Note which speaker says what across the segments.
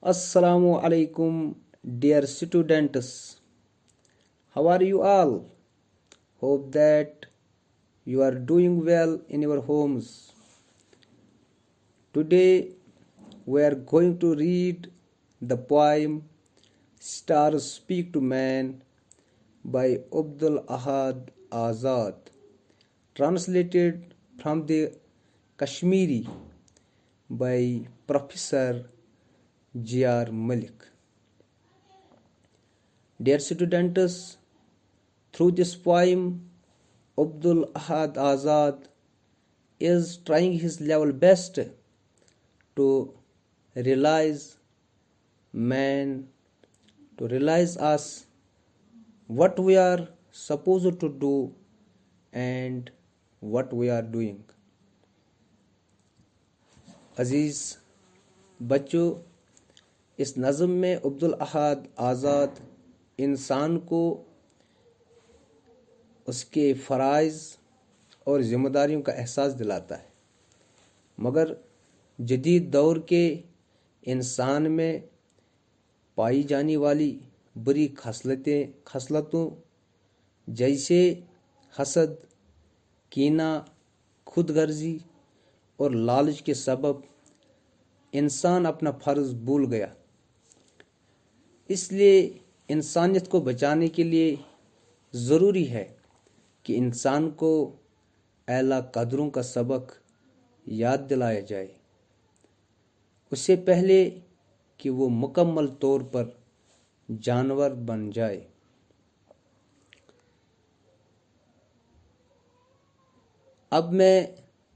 Speaker 1: Assalamu alaikum, dear students. How are you all? Hope that you are doing well in your homes. Today we are going to read the poem Stars Speak to Man by Abdul Ahad Azad, translated from the Kashmiri by Professor J.R. Malik. Dear students, through this poem, Abdul Ahad Azad is trying his level best to realize man, to realize us, what we are supposed to do and what we are doing. عزیز بچوں، اس نظم میں عبد الاحد آزاد انسان کو اس کے فرائض اور ذمہ داریوں کا احساس دلاتا ہے، مگر جدید دور کے انسان میں پائی جانے والی بری خصلتوں جیسے حسد، کینہ، خود غرضی اور لالچ کے سبب انسان اپنا فرض بھول گیا۔ اس لیے انسانیت کو بچانے کے لیے ضروری ہے کہ انسان کو اعلیٰ قدروں کا سبق یاد دلایا جائے، اس سے پہلے کہ وہ مکمل طور پر جانور بن جائے۔ اب میں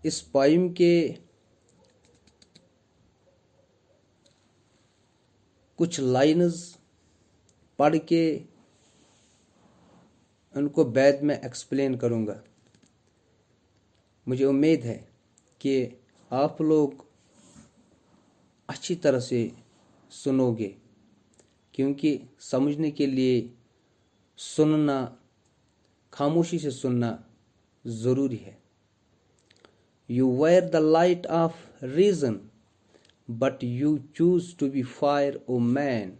Speaker 1: اس پوئم کے کچھ لائنز پڑھ کے ان کو بعد میں ایکسپلین کروں گا۔ مجھے امید ہے کہ آپ لوگ اچھی طرح سے سنو گے، کیونکہ سمجھنے کے لیے سننا، خاموشی سے سننا ضروری ہے۔ You were the light of reason, but you choose to be fire, O man.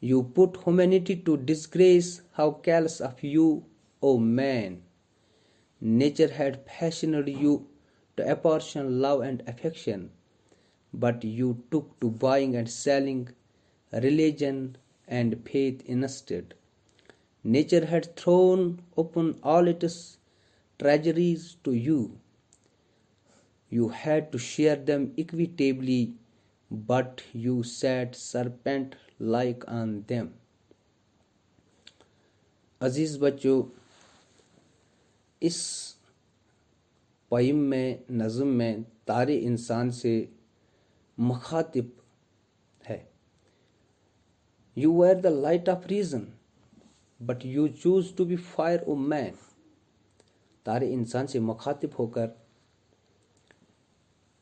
Speaker 1: You put humanity to disgrace, how careless of you, O man. Nature had fashioned you to apportion love and affection, but you took to buying and selling religion and faith instead. Nature had thrown open all its treasuries to you. You had to share them equitably, but you sat serpent-like on them. عزیز بچوں، اس poem میں، نظم میں طار انسان سے مخاطب ہے۔ You were the light of reason, but you choose to be fire, O man. طار انسان سے مخاطب ہو کر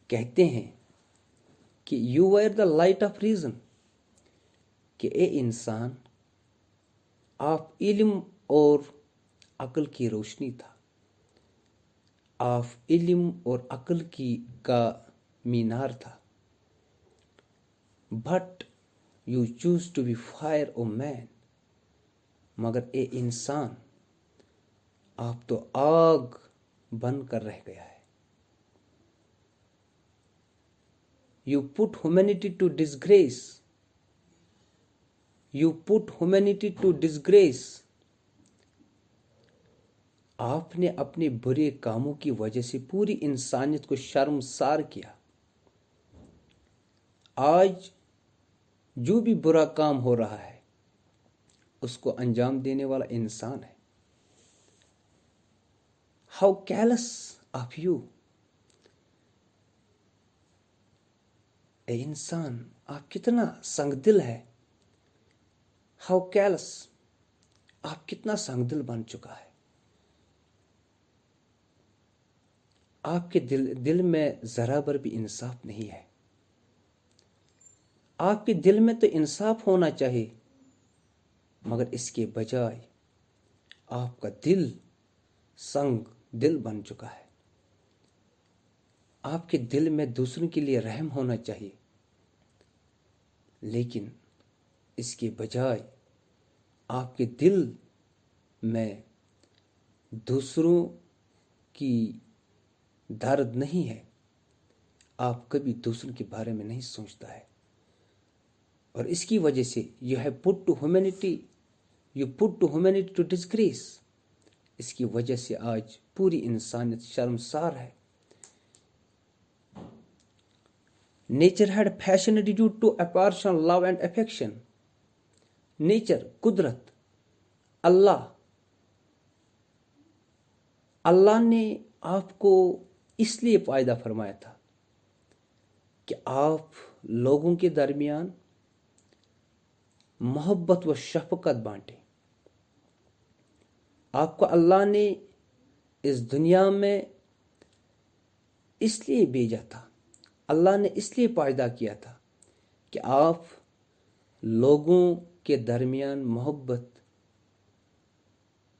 Speaker 1: کہتے ہیں کہ you were the light of reason, کہ اے انسان، آپ علم اور عقل کی روشنی تھا، آپ علم اور عقل کا مینار تھا، but you choose to be fire O man, مگر اے انسان، آپ تو آگ بن کر رہ گیا ہے۔ You put humanity to disgrace. You put humanity to disgrace. آپ نے اپنے برے کاموں کی وجہ سے پوری انسانیت کو شرمسار کیا۔ آج جو بھی برا کام ہو رہا ہے، اس کو انجام دینے والا انسان ہے۔ How careless of you. اے انسان، آپ کتنا سنگ دل ہے۔ ہاؤ کیلس، آپ کتنا سنگ دل بن چکا ہے۔ آپ کے دل میں ذرا بھر بھی انصاف نہیں ہے۔ آپ کے دل میں تو انصاف ہونا چاہیے، مگر اس کے بجائے آپ کا دل سنگ دل بن چکا ہے۔ آپ کے دل میں دوسروں کے لیے رحم ہونا چاہیے، لیکن اس کے بجائے آپ کے دل میں دوسروں کی درد نہیں ہے، آپ کبھی دوسروں کے بارے میں نہیں سوچتا ہے، اور اس کی وجہ سے you put to humanity to disgrace. اس کی وجہ سے آج پوری انسانیت شرمسار ہے. Nature had fashioned you to apportion love and affection. Nature, قدرت، اللہ نے آپ کو اس لیے پیدا فرمایا تھا کہ آپ لوگوں کے درمیان محبت و شفقت بانٹیں. آپ کو اللہ نے اس دنیا میں اس لیے بھیجا تھا، اللہ نے اس لیے پیدا کیا تھا کہ آپ لوگوں کے درمیان محبت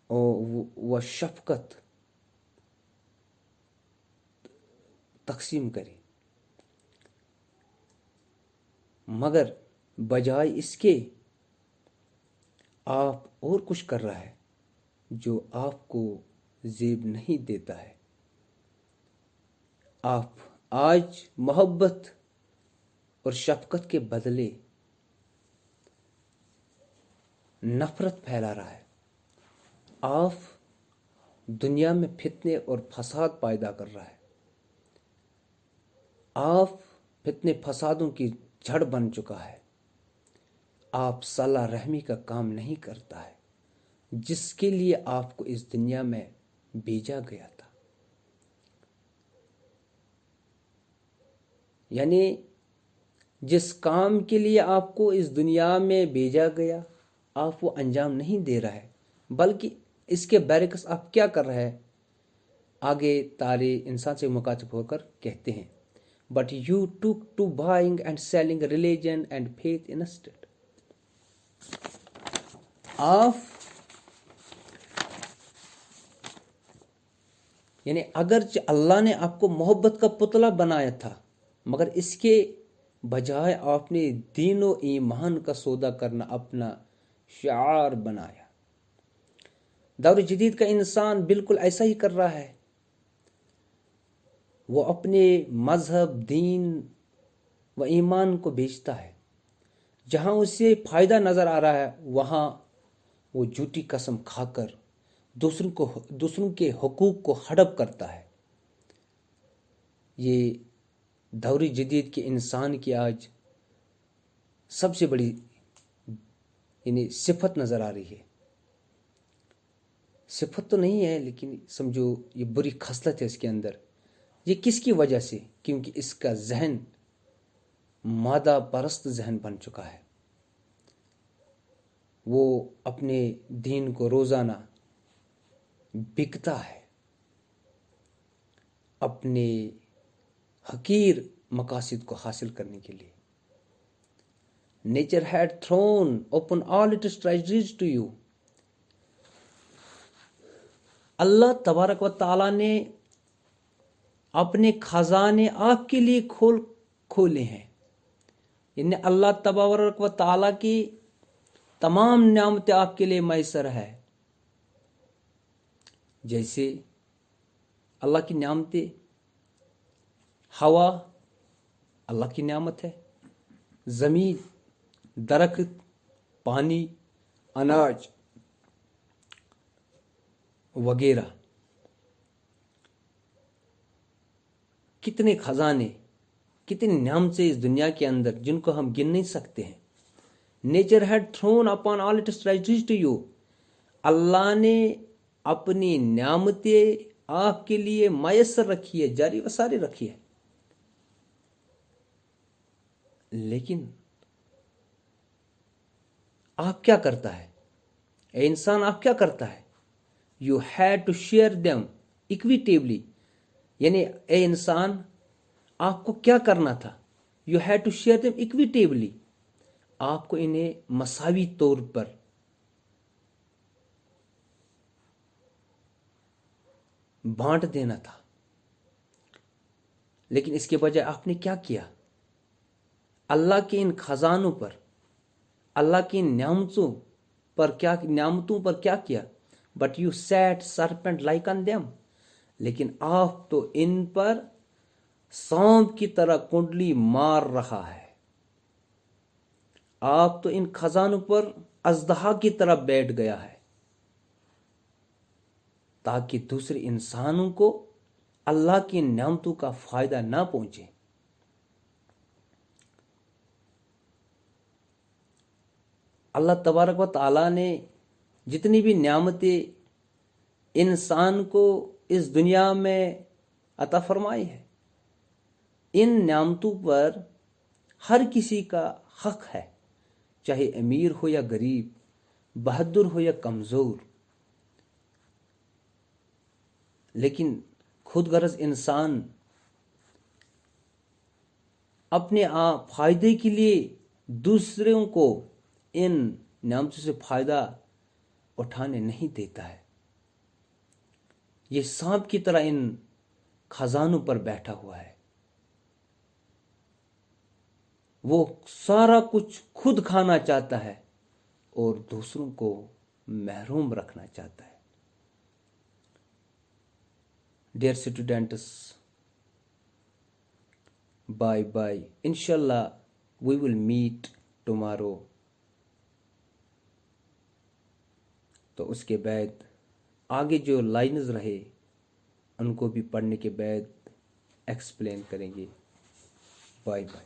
Speaker 1: و شفقت تقسیم کریں. مگر بجائے اس کے آپ اور کچھ کر رہا ہے جو آپ کو زیب نہیں دیتا ہے. آپ آج محبت اور شفقت کے بدلے نفرت پھیلا رہا ہے. آپ دنیا میں فتنے اور فساد پیدا کر رہا ہے. آپ فتنے فسادوں کی جڑ بن چکا ہے. آپ صلح رحمی کا کام نہیں کرتا ہے جس کے لیے آپ کو اس دنیا میں بھیجا گیا تھا. یعنی جس کام کے لیے آپ کو اس دنیا میں بھیجا گیا آپ وہ انجام نہیں دے رہا ہے، بلکہ اس کے برعکس آپ کیا کر رہے ہیں؟ آگے تارے انسان سے مخاطب ہو کر کہتے ہیں but you took to buying and selling religion and faith instead. آپ یعنی اگرچہ اللہ نے آپ کو محبت کا پتلا بنایا تھا، مگر اس کے بجائے آپ نے دین و ایمان کا سودا کرنا اپنا شعار بنایا. دور جدید کا انسان بالکل ایسا ہی کر رہا ہے. وہ اپنے مذہب، دین و ایمان کو بیچتا ہے. جہاں اسے فائدہ نظر آ رہا ہے وہاں وہ جھوٹی قسم کھا کر دوسروں کے حقوق کو ہڑپ کرتا ہے. یہ دور جدید کے انسان کی آج سب سے بڑی صفت نظر آ رہی ہے. صفت تو نہیں ہے لیکن سمجھو یہ بری خصلت ہے اس کے اندر. یہ کس کی وجہ سے؟ کیونکہ اس کا ذہن مادہ پرست ذہن بن چکا ہے. وہ اپنے دین کو روزانہ بکتا ہے اپنے حقیر مقاصد کو حاصل کرنے کے لیے. Nature had thrown open all its treasures to you. اللہ تبارک و تعالیٰ نے اپنے خزانے آپ کے لیے کھولے ہیں. یعنی اللہ تبارک و تعالیٰ کی تمام نعمتیں آپ کے لیے میسر ہے. جیسے اللہ کی نعمتیں، ہوا اللہ کی نعمت ہے، زمین، درخت، پانی، اناج وغیرہ. کتنے خزانے، کتنی نعمتیں اس دنیا کے اندر جن کو ہم گن نہیں سکتے ہیں. Nature had thrown upon all its treasures to you. اللہ نے اپنی نعمتیں آپ کے لیے میسر رکھی ہے، جاری و ساری رکھی ہے. لیکن آپ کیا کرتا ہے؟ اے انسان آپ کیا کرتا ہے؟ You had to share them equitably. یعنی اے انسان آپ کو کیا کرنا تھا؟ You had to share them equitably. آپ کو انہیں مساوی طور پر بانٹ دینا تھا. لیکن اس کے بجائے آپ نے کیا کیا؟ اللہ کے ان خزانوں پر، اللہ کی ان نعمتوں پر کیا کیا؟ But you sat serpent like on them, لیکن آپ تو ان پر سانپ کی طرح کنڈلی مار رہا ہے. آپ تو ان خزانوں پر اژدہا کی طرح بیٹھ گیا ہے تاکہ دوسرے انسانوں کو اللہ کی نعمتوں کا فائدہ نہ پہنچے. اللہ تبارک و تعالیٰ نے جتنی بھی نعمتیں انسان کو اس دنیا میں عطا فرمائی ہے، ان نعمتوں پر ہر کسی کا حق ہے، چاہے امیر ہو یا غریب، بہادر ہو یا کمزور. لیکن خود غرض انسان اپنے فائدے کے لیے دوسروں کو ان نعمتوں سے فائدہ اٹھانے نہیں دیتا ہے. یہ سانپ کی طرح ان خزانوں پر بیٹھا ہوا ہے. وہ سارا کچھ خود کھانا چاہتا ہے اور دوسروں کو محروم رکھنا چاہتا ہے. Dear students, bye bye. Inshallah, we will meet tomorrow. تو اس کے بعد آگے جو لائنز رہے ان کو بھی پڑھنے کے بعد ایکسپلین کریں گے. Bye bye.